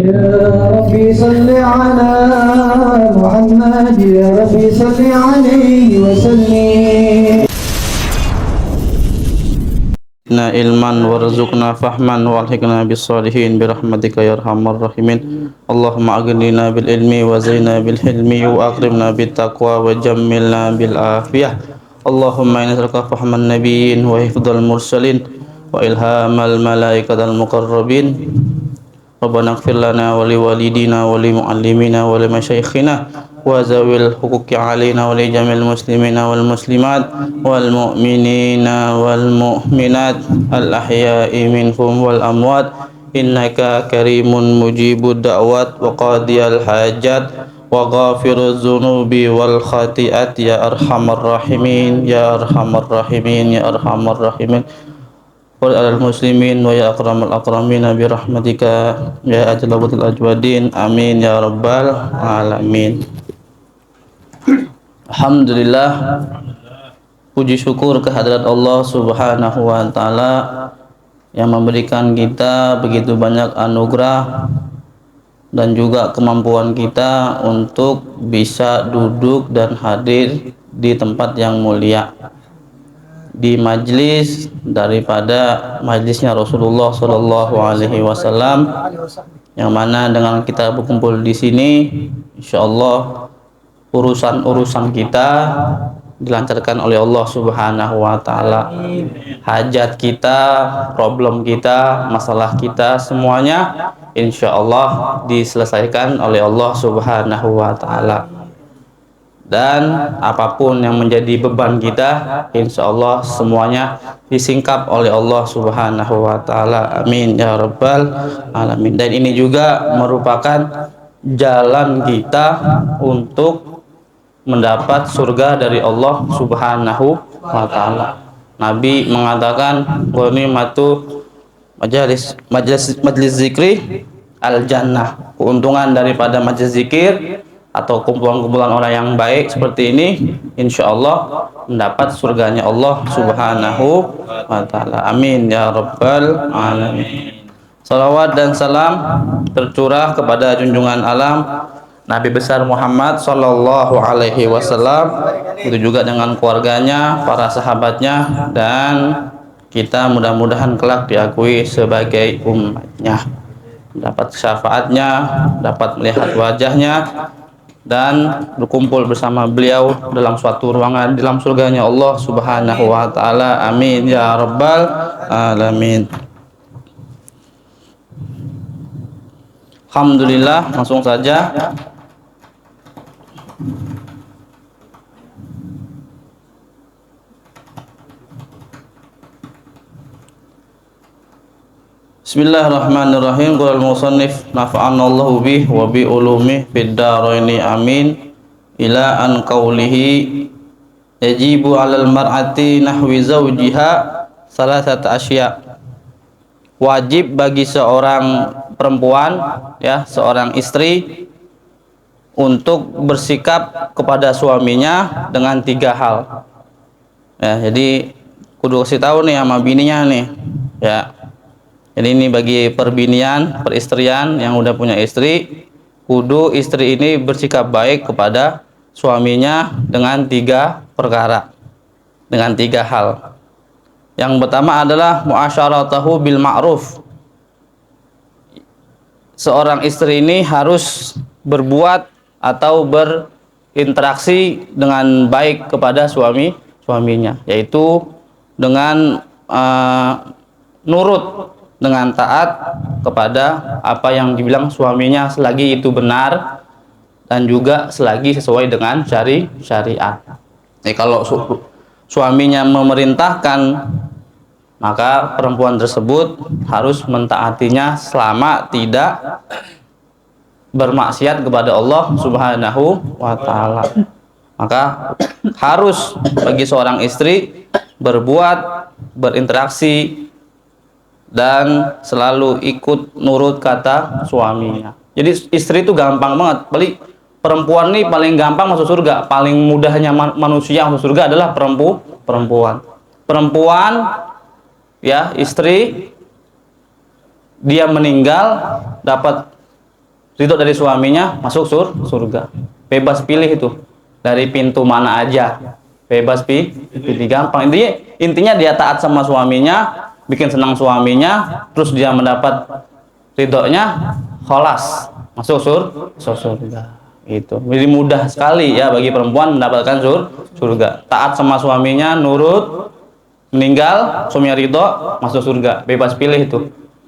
يا ربي صل على محمد يا ربي صل عليه وسلم. ilman warzuqna fahman walhiqna bisalihin birahmatika ya arhamar rahimin. Allahumma aghnina bil ilmi wa zina bil hilmi wa akrimna bit taqwa wa jammilna bil afiyah. Allahumma inna nas'aluka fahman nabiyyin wa hifdzal mursalin wa ilhamal malaikatal muqarrabin. Rabbana ighfir lana wa li walidina wa li muallimina wa li masyayikhina wa zawil huquqi alaina wa li jamil muslimina wal muslimat wal mu'minina wal mu'minat al ahya'i minhum wal amwat innaka karimun mujibud da'wat wa qadiyal hajat wa ghafiruz dzunubi wal khati'at ya arhamar rahimin ya arhamar rahimin ya arhamar rahimin. Qul alal muslimin wa ya akramal akramin bi rahmatika ya ajlabatul ajwadin amin ya rabbal alamin. Alhamdulillah, puji syukur kehadirat Allah Subhanahu wa taala yang memberikan kita begitu banyak anugerah dan juga kemampuan kita untuk bisa duduk dan hadir di tempat yang mulia, di majlis daripada majlisnya Rasulullah Shallallahu Alaihi Wasallam, yang mana dengan kita berkumpul di sini, insya Allah urusan kita dilancarkan oleh Allah Subhanahu Wa Taala. Hajat kita, problem kita, masalah kita, semuanya insya Allah diselesaikan oleh Allah Subhanahu Wa Taala. Dan apapun yang menjadi beban kita, insya Allah semuanya disingkap oleh Allah Subhanahu wa taala. Amin ya rabbal alamin. Dan ini juga merupakan jalan kita untuk mendapat surga dari Allah Subhanahu wa taala. Nabi mengatakan, ghanimatu majlis zikri al jannah. Keuntungan daripada majlis zikir atau kumpulan-kumpulan orang yang baik seperti ini, insya Allah mendapat surganya Allah Subhanahu wa taala. Amin ya rabbal alamin. Salawat dan salam tercurah kepada junjungan alam Nabi besar Muhammad sallallahu alaihi wasallam, itu juga dengan keluarganya, para sahabatnya, dan kita mudah-mudahan kelak diakui sebagai umatnya, dapat syafaatnya, dapat melihat wajahnya, dan berkumpul bersama beliau dalam suatu ruangan dalam surganya Allah Subhanahu wa taala. Amin ya rabbal alamin. Alhamdulillah, langsung saja. Bismillahirrahmanirrahim. Qala al-musannif nafa'anallahu bih wa bi ulumih fid dharaini amin. Ila an qawlihi yajibu 'alal mar'ati nahwi zawjiha salasata asya. Wajib bagi seorang perempuan, ya, seorang istri, untuk bersikap kepada suaminya dengan 3 hal. Ya, jadi kudu kasih tahu nih sama bininya nih, ya. Jadi ini bagi perbinian, peristrian yang udah punya istri, kudu istri ini bersikap baik kepada suaminya dengan 3 perkara, dengan 3 hal. Yang pertama adalah muasyaratahu bil ma'ruf. Seorang istri ini harus berbuat atau berinteraksi dengan baik kepada suaminya, yaitu dengan nurut, dengan taat kepada apa yang dibilang suaminya selagi itu benar dan juga selagi sesuai dengan syariat. Jadi kalau suaminya memerintahkan, maka perempuan tersebut harus mentaatinya selama tidak bermaksiat kepada Allah Subhanahu wa taala. Maka harus bagi seorang istri berbuat, berinteraksi, dan selalu ikut nurut kata suaminya. Jadi istri itu gampang banget. Perempuan nih paling gampang masuk surga. Paling mudahnya manusia masuk surga adalah perempuan. Perempuan, ya, istri, dia meninggal dapat ridho dari suaminya, masuk surga. Bebas pilih itu dari pintu mana aja, bebas pilih, gampang. Intinya dia taat sama suaminya, bikin senang suaminya, terus dia mendapat ridhonya, kholas, masuk surga. Itu jadi mudah sekali ya bagi perempuan mendapatkan surga. Taat sama suaminya, nurut, meninggal, suaminya ridho, masuk surga. Bebas pilih itu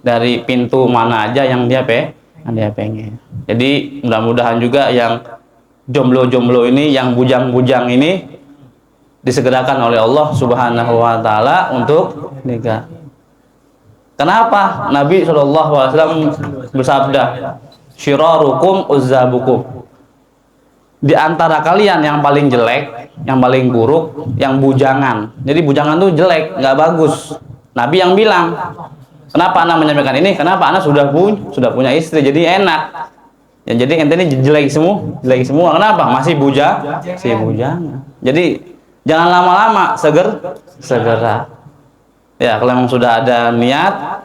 dari pintu mana aja yang dia pengen. Jadi mudah-mudahan juga yang jomblo-jomblo ini, yang bujang-bujang ini disegerakan oleh Allah Subhanahu wa taala untuk nikah. Kenapa? Nabi SAW bersabda, "Syirarukum uzzabukum." Di antara kalian yang paling jelek, yang paling buruk, yang bujangan. Jadi bujangan tuh jelek, nggak bagus. Nabi yang bilang. Kenapa anak menyampaikan ini? Kenapa anak sudah punya istri, jadi enak. Ya, jadi ente ini jelek semua. Kenapa? Masih bujangan. Jadi jangan lama-lama, segera. Ya, kalau memang sudah ada niat,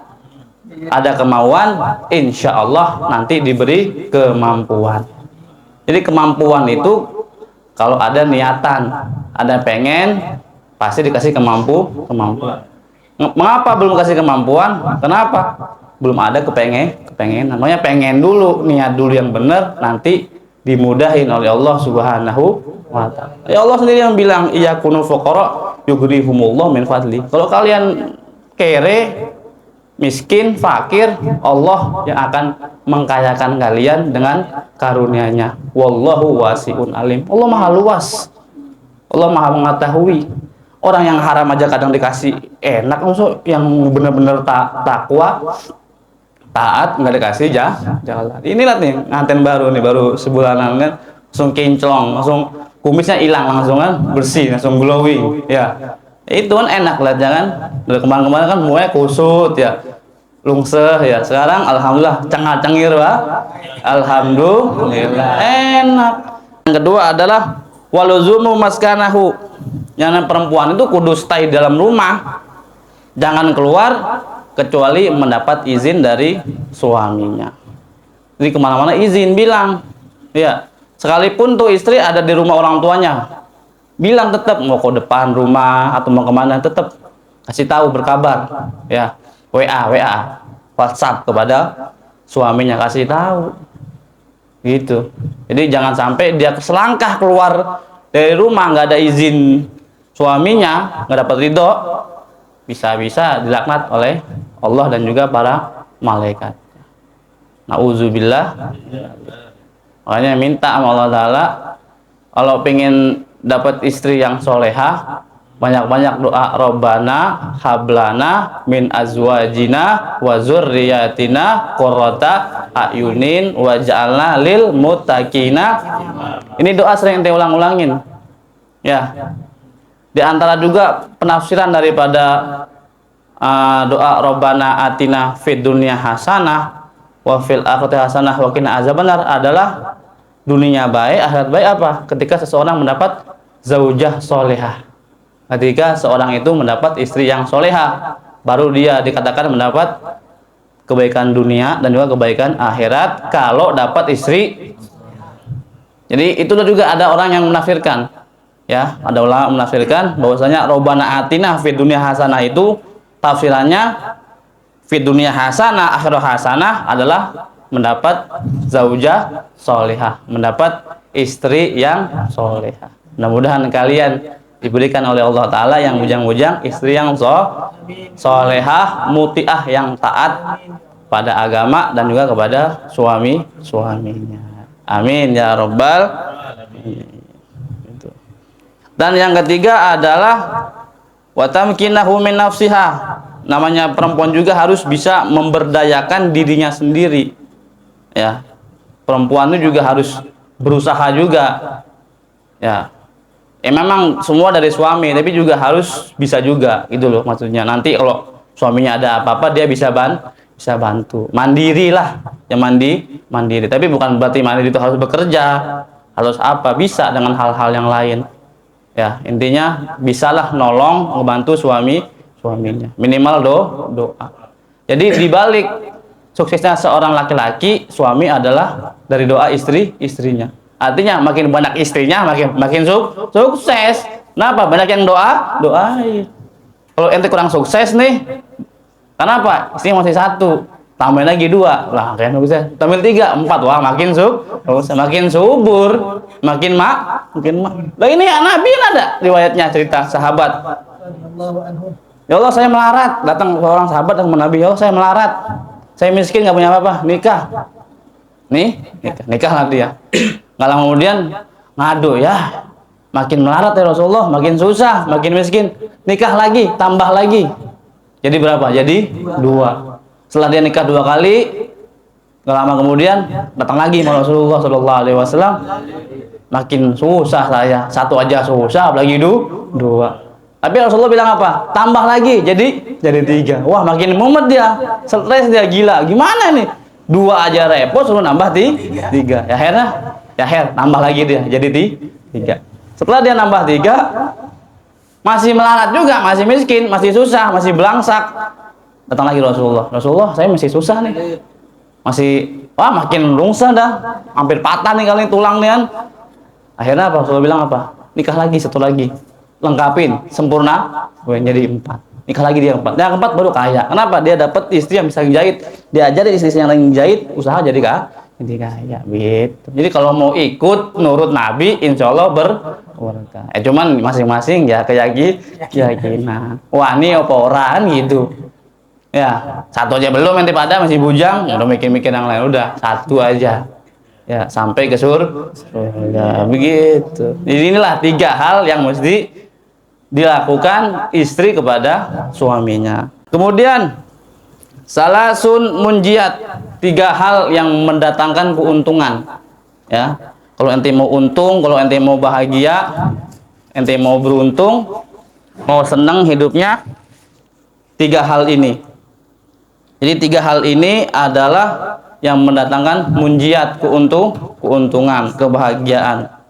ada kemauan, insya Allah nanti diberi kemampuan. Jadi kemampuan itu kalau ada niatan, ada pengen, pasti dikasih kemampuan. Mengapa belum kasih kemampuan? Kenapa? Belum ada kepengen. Namanya pengen dulu, niat dulu yang benar, nanti dimudahin oleh Allah Subhanahu wa ta'ala. Ya Allah sendiri yang bilang, iyakunu fuqara yughnihumullah min fadli. Kalau kalian kere, miskin, fakir, Allah yang akan mengkayakan kalian dengan karunia-Nya. Wallahu wasi'un alim. Allah Maha luas. Allah Maha mengetahui. Orang yang haram aja kadang dikasih enak, maksud yang benar-benar takwa, taat, nggak dikasih jalan. Inilah nih nganten baru sebulanan kan, langsung kinclong, langsung kumisnya hilang, langsung kan bersih, langsung glowing. Ya, itu kan enak lah, jangan. Dari kemarin-kemarin kan mulai kusut ya, lungseh ya. Sekarang alhamdulillah cengar-cengir alhamdulillah enak. Yang kedua adalah waluzumu maskanahu. Yang perempuan itu kudu stay dalam rumah, jangan keluar kecuali mendapat izin dari suaminya. Jadi kemana-mana izin, bilang ya, sekalipun tuh istri ada di rumah orang tuanya, bilang tetap mau ke depan rumah atau mau kemana, tetap kasih tahu, berkabar ya, WA, WhatsApp kepada suaminya, kasih tahu gitu. Jadi jangan sampai dia selangkah keluar dari rumah nggak ada izin suaminya, nggak dapat ridho, bisa-bisa dilaknat oleh Allah dan juga para malaikat. Nauzubillah. Makanya minta sama Allah Ta'ala, kalau pengen dapat istri yang solehah, banyak-banyak doa, Rabbana hablana min azwajina wa zurriyatina qurrata ayunin waj'alna lil muttaqina. Ini doa sering ente ulang-ulangin ya. Di antara juga penafsiran daripada doa Rabbana atina fid dunya hasanah wa fil akhirati hasanah wa qina azabannar adalah dunia baik, akhirat baik apa? Ketika seseorang mendapat zaujah solehah. Ketika seorang itu mendapat istri yang solehah, baru dia dikatakan mendapat kebaikan dunia dan juga kebaikan akhirat kalau dapat istri. Jadi itu juga ada orang yang menafsirkan. Ya, ada ulama menafsirkan bahwasanya Rabbana atina fid dunya hasanah itu tafsirannya fid dunya hasanah akhirah hasanah adalah mendapat zaujah solehah, mendapat istri yang solehah. Mudah-mudahan kalian diberikan oleh Allah Ta'ala yang bujang-bujang istri yang solehah, mutiah, yang taat pada agama dan juga kepada suaminya. Amin ya Rabbal alamin. Dan yang ketiga adalah watamkinahu min nafsiha. Namanya perempuan juga harus bisa memberdayakan dirinya sendiri. Ya. Perempuan itu juga harus berusaha juga. Ya. Memang semua dari suami, tapi juga harus bisa juga gitu loh maksudnya. Nanti kalau suaminya ada apa-apa dia bisa bantu. Mandiri lah. Ya mandiri. Tapi bukan berarti mandiri itu harus bekerja, harus apa? Bisa dengan hal-hal yang lain. Ya, intinya bisalah nolong, membantu suaminya, minimal doa. Jadi dibalik suksesnya seorang laki-laki, suami adalah dari doa istrinya. Artinya makin banyak istrinya, makin sukses. Kenapa? Banyak yang doain. Kalau ente kurang sukses nih, kenapa? Istrinya masih satu, tambahin lagi 2, lah kan sukses. Tambah 3, 4, wah makin makin subur, makin mak. Lah ini Nabi ada riwayatnya, cerita sahabat. Ya Allah, saya melarat. Datang seorang sahabat dengan Nabi, ya Allah, saya melarat. Saya miskin, nggak punya apa-apa. Nikah. Nikah nanti ya. Nggak lama kemudian ngadu, ya makin melarat ya Rasulullah, makin susah, makin miskin. Nikah lagi, tambah lagi. Jadi berapa? Jadi 2. Setelah dia nikah 2 kali, nggak lama kemudian datang lagi sama Rasulullah SAW. Makin susah saya, 1 aja susah, apalagi 2. Tapi Rasulullah bilang apa? Tambah lagi, jadi 3. Wah, makin mumet dia, stres dia, gila. Gimana nih? 2 aja repot, suruh nambah 3. Ya nambah lagi dia, jadi 3. Setelah dia nambah 3, masih melarat juga, masih miskin, masih susah, masih belangsak. Datang lagi Rasulullah. Rasulullah, saya masih susah nih. Makin rungsah dah. Hampir patah nih kali tulang nih kan. Akhirnya apa? Rasulullah bilang apa? Nikah lagi, 1 lagi. Lengkapin, sempurna, jadi 4. Nikah lagi dia 4. Yang 4 baru kaya. Kenapa? Dia dapat istri yang bisa jahit. Dia ajarin istri yang lagi jahit, usaha jadi kaya gitu. Jadi kalau mau ikut nurut Nabi, insya Allah berkah. Cuman masing-masing ya keyakinan. Wah, ini apa orang gitu. Ya, 1 aja belum, nanti pada masih bujang, udah mikir-mikir yang lain, udah 1 aja. Ya, sampai ke surga. Begitu. Jadi inilah 3 hal yang mesti dilakukan istri kepada suaminya. Kemudian salasun munjiat, 3 hal yang mendatangkan keuntungan. Ya, kalau ente mau untung, kalau ente mau bahagia, ente mau beruntung, mau senang hidupnya, 3 hal ini. Jadi 3 hal ini adalah yang mendatangkan munjiat, keuntungan, kebahagiaan.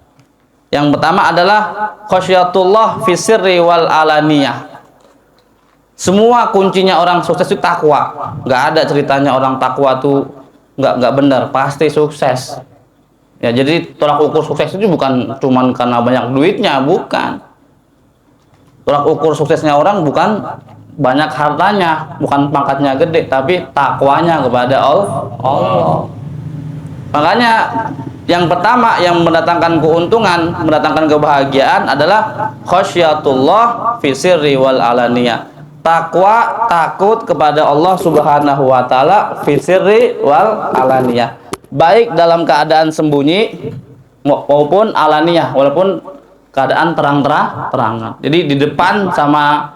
Yang pertama adalah khasyatullah fi sirri wal alaniyah. Semua kuncinya orang sukses itu takwa. Nggak ada ceritanya orang takwa tuh nggak benar, pasti sukses. Ya, jadi tolak ukur sukses itu bukan cuman karena banyak duitnya, bukan. Tolak ukur suksesnya orang bukan banyak hartanya, bukan pangkatnya gede, tapi takwanya kepada Allah. Makanya yang pertama yang mendatangkan keuntungan, mendatangkan kebahagiaan adalah khasyatullah fi sirri wal alaniyah. Takwa, takut kepada Allah Subhanahu wa taala fi sirri wal alaniyah. Baik dalam keadaan sembunyi maupun alaniyah, walaupun keadaan terang-terangan. Jadi di depan sama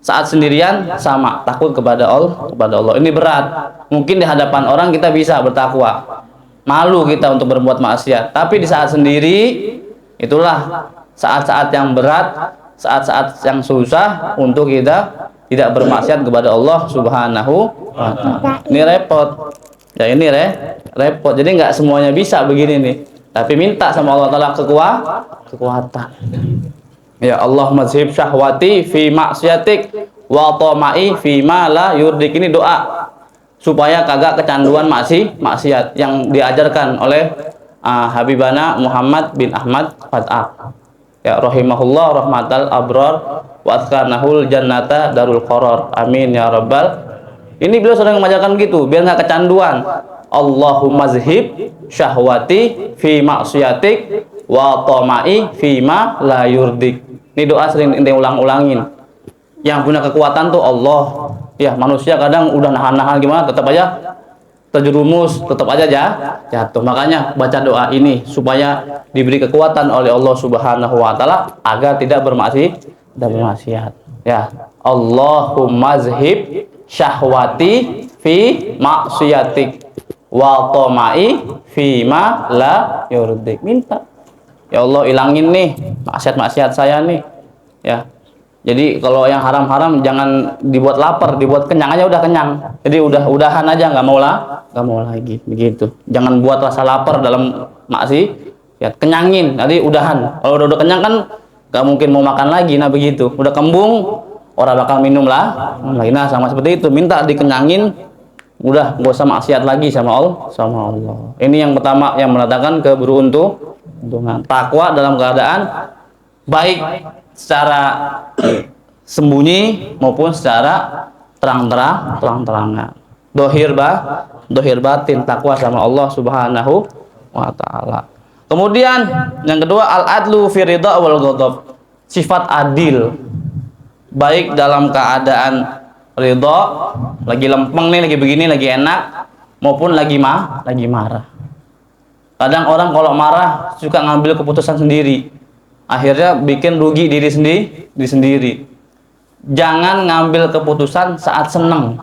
saat sendirian sama, takut kepada Allah. Ini berat. Mungkin di hadapan orang kita bisa bertakwa. Malu kita untuk berbuat maksiat, tapi di saat sendiri itulah saat-saat yang berat, saat-saat yang susah untuk kita tidak bermaksiat kepada Allah Subhanahu wa taala. Ini repot. Ya, ini repot. Jadi nggak semuanya bisa begini nih. Tapi minta sama Allah taala kekuatan. Ya Allah, mazhib syahwati fi maksiatik wa tama'i fi ma la yurdik. Ini doa supaya kagak kecanduan maksiat yang diajarkan oleh Habibana Muhammad bin Ahmad Fat'ah. Ya rahimahullah rahmatal abrar wa askanahul jannata darul qarar. Amin ya rabbal. Ini beliau sering mengajarkan gitu biar nggak kecanduan. Allahumma zhib syahwati fi maksiatik wa tama'i fi ma la yurdik. Ini doa sering ente ulang-ulangin. Yang punya kekuatan tuh Allah. Ya, manusia kadang udah nahan-nahan gimana, tetap aja terjerumus, tetap aja jatuh. Makanya baca doa ini supaya diberi kekuatan oleh Allah Subhanahu wa taala agar tidak bermaksiat. Ya, Allahumma zhib syahwati fi maksiatik wa tama'i fi ma la yurdik. Minta, ya Allah, ilangin nih maksiat-maksiat saya nih. Ya. Jadi kalau yang haram-haram jangan dibuat lapar, dibuat kenyang aja udah kenyang. Jadi udahan aja, nggak mau lagi begitu. Jangan buat rasa lapar dalam maksiat, kenyangin. Nanti udahan. Kalau udah kenyang kan nggak mungkin mau makan lagi. Nah begitu. Udah kembung, orang bakal minum lah. Nah sama seperti itu. Minta dikenyangin, Udah nggak usah maksiat lagi sama Allah. Ini yang pertama yang mendatangkan keberuntungan. Takwa dalam keadaan baik secara sembunyi maupun secara terang-terangan. Dohir batin, takwa sama Allah Subhanahu wa taala. Kemudian yang kedua, al-adlu fi ridha wal ghadab. Sifat adil baik dalam keadaan ridha, lagi lempeng nih, lagi begini, lagi enak, maupun lagi marah. Kadang orang kalau marah suka ngambil keputusan sendiri, akhirnya bikin rugi diri sendiri. Jangan ngambil keputusan saat seneng,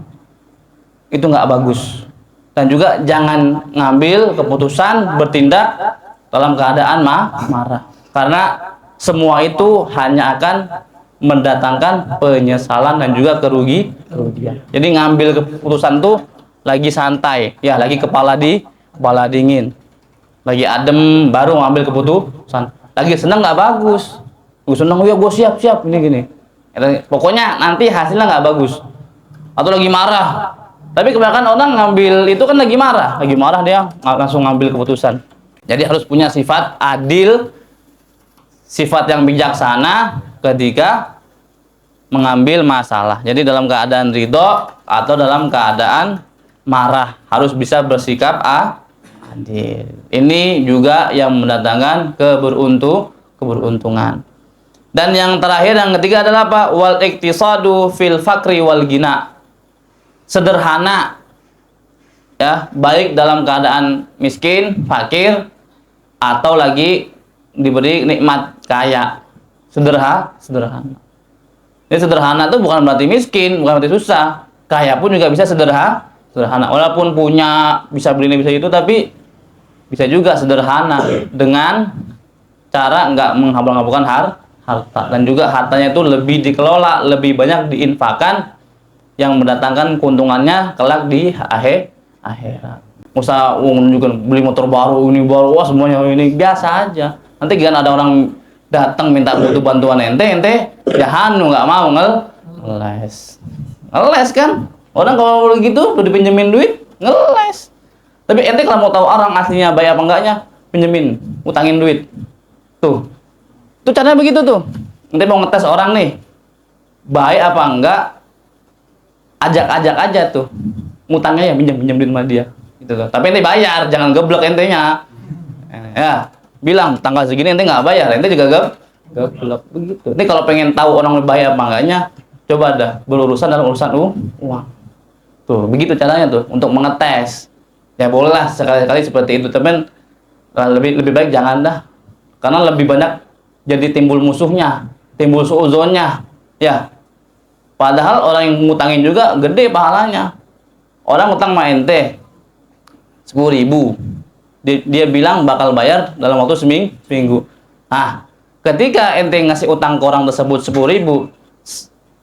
itu nggak bagus. Dan juga jangan ngambil keputusan bertindak dalam keadaan marah, karena semua itu hanya akan mendatangkan penyesalan dan juga kerugian. Jadi ngambil keputusan tuh lagi santai, ya lagi kepala dingin, lagi adem baru ngambil keputusan. Lagi seneng nggak bagus. Gue seneng, ya gue siap gini. Pokoknya nanti hasilnya nggak bagus. Atau lagi marah. Tapi kebanyakan orang ngambil itu kan lagi marah dia langsung ngambil keputusan. Jadi harus punya sifat adil, sifat yang bijaksana ketika mengambil masalah. Jadi dalam keadaan ridho atau dalam keadaan marah harus bisa bersikap adil. Ini juga yang mendatangkan keberuntungan. Dan yang terakhir, yang ketiga adalah apa? Wal iktisadu fil fakri wal gina. Sederhana, ya, baik dalam keadaan miskin, fakir, atau lagi diberi nikmat kaya. Sederhana. Ini sederhana itu bukan berarti miskin, bukan berarti susah. Kaya pun juga bisa sederhana. Walaupun punya, bisa beli ini, bisa itu, tapi bisa juga sederhana dengan cara nggak menghabul-habulkan harta. Dan juga hartanya itu lebih dikelola, lebih banyak diinfakkan, yang mendatangkan keuntungannya kelak di akhirat. Usah menunjukkan beli motor baru, ini baru, wah semuanya ini, biasa aja. Nanti kan ada orang datang minta butuh bantuan ente jahanu nggak mau ngeles kan. Orang kalau begitu udah dipinjemin duit ngeles. Tapi ente kalau mau tahu orang aslinya baik apa enggaknya, pinjemin, utangin duit. Tuh caranya begitu tuh. Ente mau ngetes orang nih baik apa enggak, ajak aja tuh ngutangnya, ya pinjam duit sama dia gitu loh. Tapi ente bayar, jangan geblek entenya. Ya, bilang tanggal segini ente nggak bayar, ente juga geblek begitu. Ini kalau pengen tahu orang bayar apa enggaknya, coba dah berurusan dalam urusan uang. Tuh, begitu caranya tuh untuk mengetes. Ya bolehlah sekali-kali seperti itu, teman. Lebih baik jangan dah. Karena lebih banyak jadi timbul musuhnya, timbul suudzonnya. Ya. Padahal orang yang ngutangin juga gede pahalanya. Orang utang sama ente 10.000. Dia bilang bakal bayar dalam waktu seminggu. Nah, ketika ente ngasih utang ke orang tersebut 10.000,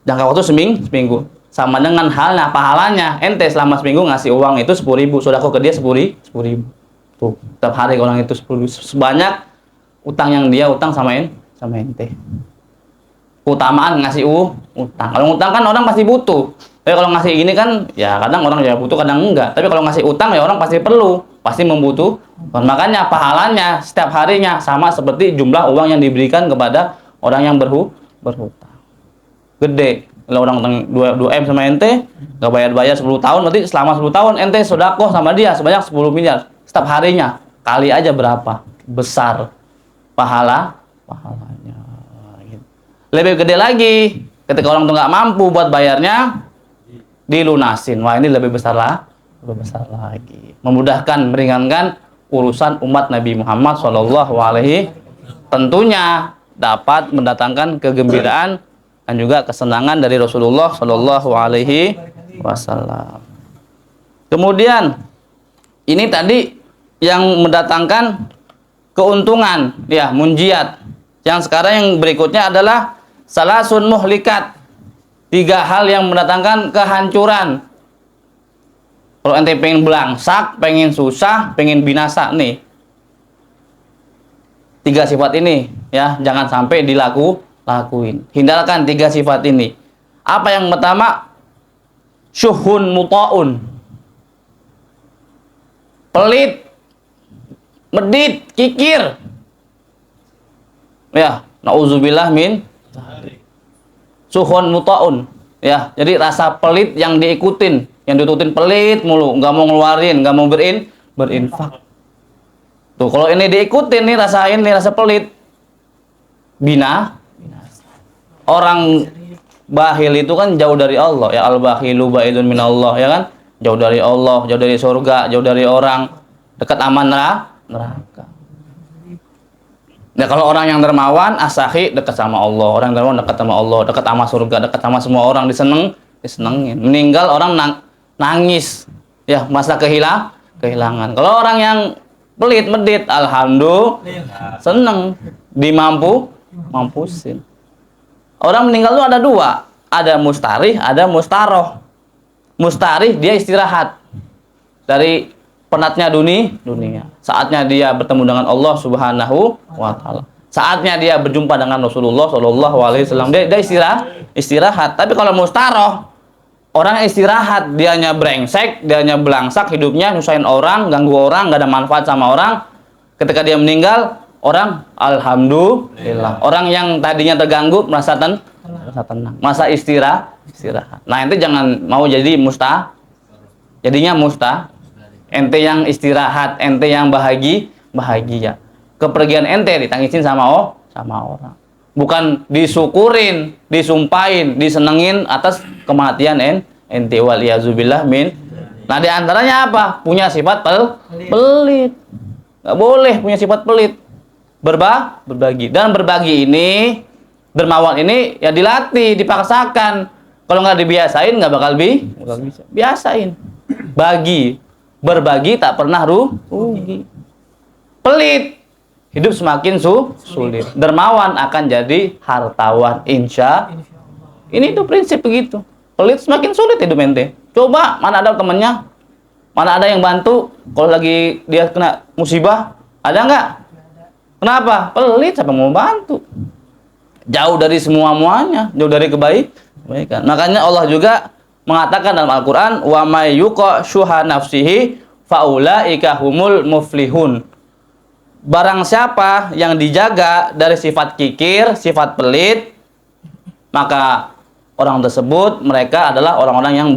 jangka waktu seminggu, sama dengan halnya pahalanya ente selama seminggu ngasih uang itu 10.000, sodako ke dia 10.000. Tuh, setiap hari orang itu 10.000, sebanyak utang yang dia utang sama ente. Keutamaan ngasih utang. Kalau utang kan orang pasti butuh. Tapi kalau ngasih ini kan ya kadang orang ya butuh, kadang enggak. Tapi kalau ngasih utang ya orang pasti perlu, pasti membutuhkan. Makanya pahalanya setiap harinya sama seperti jumlah uang yang diberikan kepada orang yang berhutang. Gede. Kalau orang utang 2M sama ente, nggak bayar 10 tahun, berarti selama 10 tahun ente sedekah sama dia sebanyak 10 miliar setiap harinya. Kali aja berapa besar pahalanya. Lebih gede lagi ketika orang tuh nggak mampu buat bayarnya, dilunasin. Wah, ini lebih besar lagi. Memudahkan, meringankan urusan umat Nabi Muhammad SAW. Tentunya dapat mendatangkan kegembiraan dan juga kesenangan dari Rasulullah SAW. Kemudian ini tadi yang mendatangkan keuntungan, ya, munjiat. Yang sekarang yang berikutnya adalah salasun muhlikat. 3 hal yang mendatangkan kehancuran. Kalau ente pengen belangsak, pengen susah, pengen binasa nih, 3 sifat ini, ya, jangan sampai lakuin. Hindarkan 3 sifat ini. Apa yang pertama? Syuhun muta'un. pelit, medit, kikir. Ya, nauzubillah min suhun mutaun. Ya, jadi rasa pelit yang diikutin, yang ditututin pelit mulu, nggak mau ngeluarin, nggak mau berinfak. Tuh, kalau ini diikutin nih, rasain nih rasa pelit, binasa. Orang bakhil itu kan jauh dari Allah, ya al-bakhilu ba'idun minallah, ya kan? Jauh dari Allah, jauh dari surga, jauh dari orang, dekat aman neraka. Nah, kalau orang yang dermawan, asahi dekat sama Allah, orang dermawan dekat sama Allah, dekat sama surga, dekat sama semua orang, disenengin. Meninggal orang nangis, ya masa kehilangan. Kalau orang yang pelit medit, alhamdulillah, seneng, mampusin. Orang meninggal itu ada dua, ada mustarih, ada mustaroh. Mustarih dia istirahat dari penatnya dunia. Saatnya dia bertemu dengan Allah Subhanahu wa taala. Saatnya dia berjumpa dengan Rasulullah sallallahu alaihi wasallam. Dia istirahat. Tapi kalau mustaroh, orang istirahat, dianya brengsek, dianya belangsak hidupnya, nyusahin orang, ganggu orang, nggak ada manfaat sama orang. Ketika dia meninggal, orang alhamdulillah. Orang yang tadinya terganggu merasa tenang. Masa istirahat. Nah, ente jangan mau jadi jadinya ente yang istirahat, ente yang bahagia. Kepergian ente ditangisin sama orang. Bukan disyukurin, disumpahin, disenengin atas kematian ente, waliyazubillah min. Nah, di antaranya apa? Punya sifat pelit. Nggak boleh punya sifat pelit. Berbagi. Dan berbagi ini, dermawan ini ya dilatih, dipaksakan. Kalau nggak dibiasain nggak bakal bisa. Biasain. Berbagi tak pernah rugi. Pelit, hidup semakin sulit. Dermawan akan jadi hartawan, insya. Ini tuh prinsip begitu. Pelit semakin sulit hidup ente. Coba, mana ada temennya, mana ada yang bantu kalau lagi dia kena musibah, ada nggak? Kenapa? Pelit, siapa mau bantu? Jauh dari muanya, jauh dari kebaikan. Makanya Allah juga mengatakan dalam Al-Quran, wa may yuqa syuha nafsihi faulaika humul muflihun. Barang siapa yang dijaga dari sifat kikir, sifat pelit, maka orang tersebut mereka adalah orang-orang yang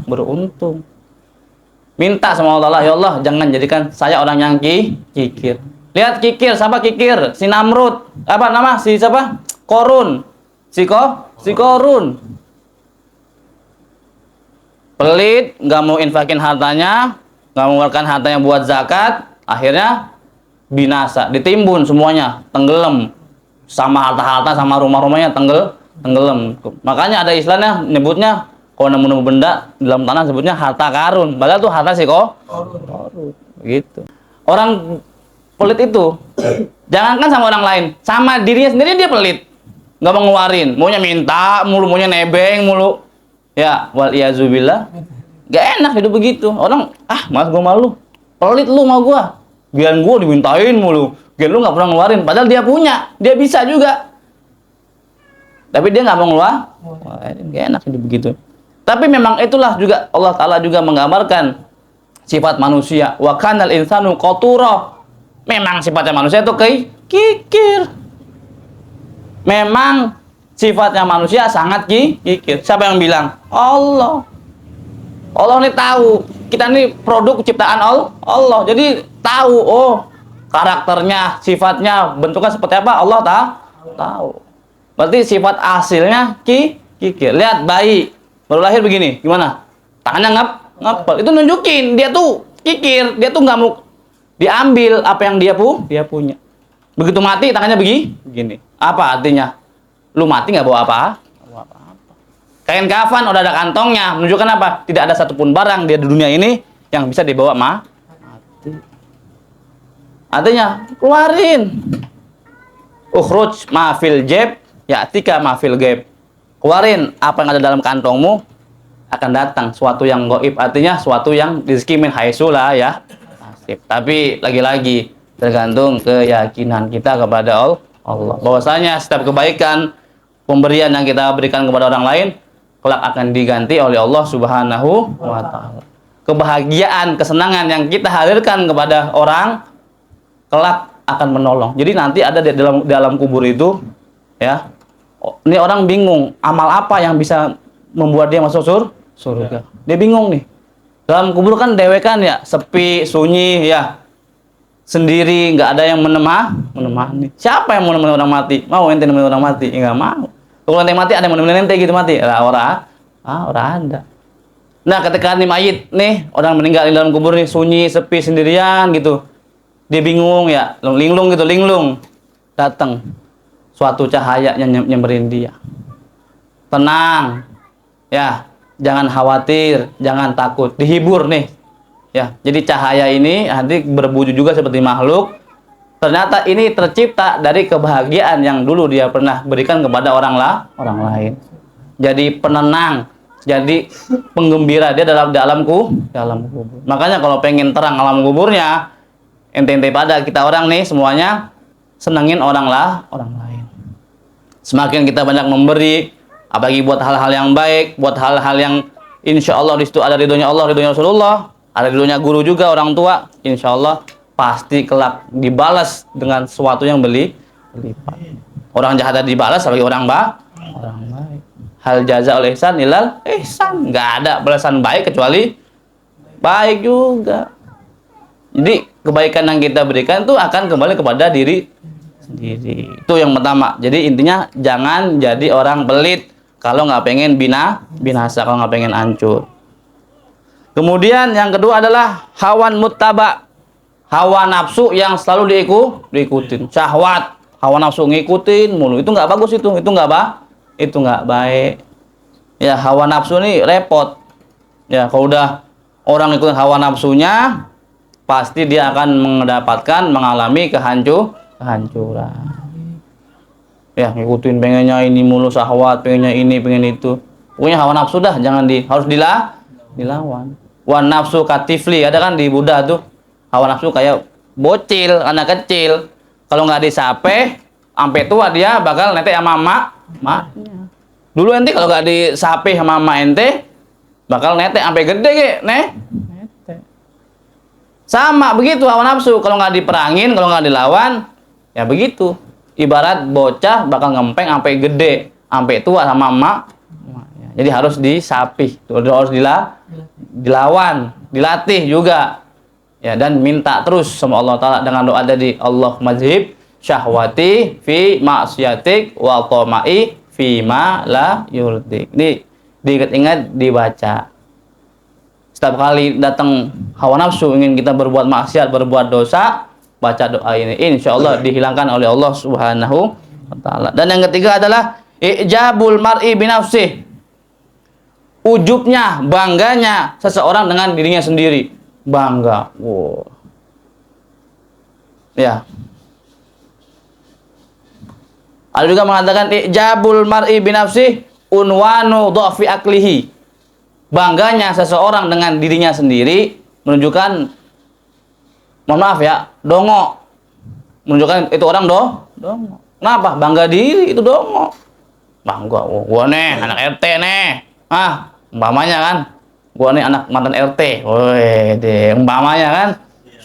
beruntung. Minta sama Allah, ya Allah, jangan jadikan saya orang yang kikir. Lihat kikir, siapa kikir? Si Namrud. Apa nama? Si siapa? Korun. Si Korun. Pelit, nggak mau infakin hartanya, nggak mau mengeluarkan hartanya buat zakat, akhirnya binasa, ditimbun semuanya, tenggelam. Sama harta-harta, sama rumah-rumahnya tenggelam. Makanya ada istilahnya, nyebutnya, kalau nemu-nemu benda dalam tanah sebutnya harta karun. Padahal itu harta si Korun. Gitu. Orang pelit itu, jangankan sama orang lain, sama dirinya sendiri dia pelit, nggak mau ngeluarin, maunya minta mulu, maunya nebeng mulu, ya waliyazubillah, gak enak hidup begitu. Orang mas gue malu, pelit lu sama gue, biar gue dimintain mulu, biar lu nggak pernah ngeluarin, padahal dia punya, dia bisa juga, tapi dia nggak mau ngeluarin, gak enak hidup begitu. Tapi memang itulah juga Allah Ta'ala juga menggambarkan sifat manusia, wa kanal insanu qatura. Memang sifatnya manusia itu kikir. Memang sifatnya manusia sangat kikir. Siapa yang bilang? Allah. Allah ini tahu. Kita ini produk ciptaan Allah. Jadi tahu, karakternya, sifatnya, bentuknya seperti apa, Allah tahu. Berarti sifat hasilnya kikir. Lihat bayi baru lahir begini, gimana? Tangannya ngapel. Itu nunjukin dia tuh kikir, dia tuh nggak mau diambil apa yang dia punya. Begitu mati tangannya begini. Apa artinya? Lu mati nggak bawa apa? Kain kafan udah ada kantongnya, menunjukkan apa? Tidak ada satupun barang di dunia ini yang bisa dibawa mati. Artinya keluarin. Ukhruj ma fil jeb, ya'tika ma fil ghaib. Keluarin apa yang ada dalam kantongmu, akan datang suatu yang gaib, artinya suatu yang rizki min haitsula ya. Tapi lagi-lagi tergantung keyakinan kita kepada Allah. Bahwasanya setiap kebaikan, pemberian yang kita berikan kepada orang lain kelak akan diganti oleh Allah Subhanahu wa taala. kebahagiaan, kesenangan yang kita hadirkan kepada orang kelak akan menolong. Jadi nanti ada di dalam kubur itu, ya. Ini orang bingung, amal apa yang bisa membuat dia masuk surga. Dia bingung nih. Dalam kubur kan dewekan ya, sepi, sunyi ya. Sendiri, nggak ada yang menemani. Siapa yang mau menemani orang mati? Mau ente menemani orang mati? Nggak mau. Kalau ente mati, ada yang menemani ente gitu mati? Orang ada. Nah, ketika nih mayit nih, orang meninggal di dalam kubur nih, sunyi, sepi, sendirian gitu. Dia bingung ya, linglung gitu, linglung. Datang suatu cahaya yang nyamperin dia. Tenang. Ya, jangan khawatir, jangan takut. Dihibur nih. Ya, jadi cahaya ini nanti berwujud juga seperti makhluk. Ternyata ini tercipta dari kebahagiaan yang dulu dia pernah berikan kepada orang lain. Jadi penenang, jadi penggembira dia dalam kubur. Makanya kalau pengen terang alam kuburnya, ente-ente pada kita orang nih semuanya senengin orang lain. Semakin kita banyak memberi, apalagi buat hal-hal yang baik, buat hal-hal yang insya Allah di situ ada ridhonya Allah, ridhonya Rasulullah, ada ridhonya guru juga orang tua, insya Allah pasti kelak dibalas dengan sesuatu yang berlipat. Orang jahat dibalas sebagai orang baik. Hal jaza oleh ihsan ilal ihsan, nggak ada balasan baik kecuali baik juga. Jadi kebaikan yang kita berikan itu akan kembali kepada diri sendiri. Itu yang pertama. Jadi intinya jangan jadi orang pelit kalau nggak pengen binasa, kalau nggak pengen hancur. Kemudian yang kedua adalah hawan muttaba, hawa nafsu yang selalu diikutin, syahwat, hawa nafsu ngikutin mulu, itu nggak bagus, itu nggak baik. Ya, hawa nafsu ini repot. Ya, kalau udah orang ikutin hawa nafsunya, pasti dia akan mengalami kehancuran. Ya, ngikutin pengennya ini mulu, syahwat, pengennya ini, pengen itu. Pokoknya hawa nafsu dah harus dilawan. Wan nafsu katifli, ada kan di Buddha tuh. Hawa nafsu kayak bocil, anak kecil. Kalau nggak disape, sampai tua dia bakal netek sama maknya. Dulu ente kalau nggak disape sama mak ente, bakal netek sampai gede netek. Sama begitu hawa nafsu, kalau nggak diperangin, kalau nggak dilawan, ya begitu. Ibarat bocah bakal ngempeng sampai gede, sampai tua sama mak. Jadi harus disapi, harus dilawan, dilatih juga. Ya, dan minta terus sama Allah Ta'ala dengan doa tadi, Allah mazhib syahwati fi maksiatik wa tama'i fi ma la yurdik. Ini diingat-ingat, dibaca. Setiap kali datang hawa nafsu ingin kita berbuat maksiat, berbuat dosa, baca doa ini. Insya Allah dihilangkan oleh Allah Subhanahu wa Ta'ala. Dan yang ketiga adalah ijabul mar'i binafsih. Ujubnya, bangganya seseorang dengan dirinya sendiri. Bangga. Wow. Ya. Ada juga mengatakan ijabul mar'i binafsih unwanu dha'fi aklihi. Bangganya seseorang dengan dirinya sendiri menunjukkan, mohon maaf ya, dongo. Menunjukkan itu orang dongo. Kenapa? Bangga diri itu dongo. Bangga, gua nih anak RT nih. Umpamanya kan, gua nih anak mantan RT. Woi, deh, umpamanya kan.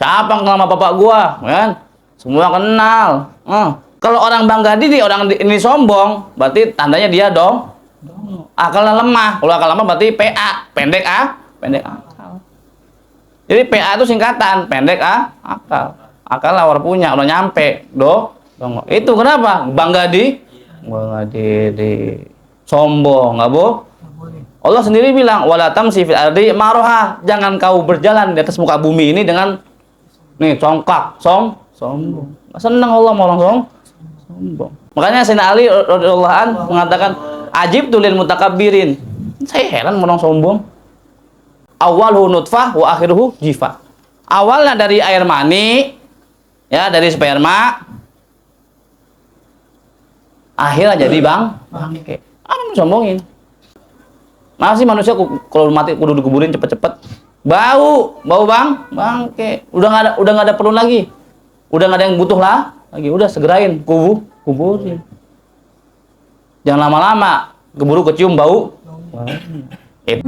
Siapa yang kenal sama bapak gua, kan? Semua kenal. Kalau orang bangga diri, orang ini sombong, berarti tandanya dia dongo. Akalnya lemah. Kalau akal lemah berarti PA, pendek akal. Jadi PA itu singkatan, pendek akal. Akal lawar punya, udah nyampe, dongo. Itu kenapa? Bangga diri. Sombong, nggak boleh. Allah sendiri bilang, wala tamsi fil ardi maroha, jangan kau berjalan di atas muka bumi ini dengan nih congkak, sombong. Senang Allah mau orang sombong. Makanya Sayyidina Ali radhiyallahu anhu mengatakan, ajib tulil mutakabbirin. Saya heran orang sombong. Awalhu nutfah wa akhiruhu jifah. Awalnya dari air mani, ya dari sperma, akhirnya jadi bangke. Apa sombongin? Nah sih manusia kalau mati kudu dikuburin cepet-cepet. Bau bangke. Udah nggak ada perlu lagi. Udah nggak ada yang butuh lagi. Udah segerain kuburin. Jangan lama-lama keburu kecium bau. Itu.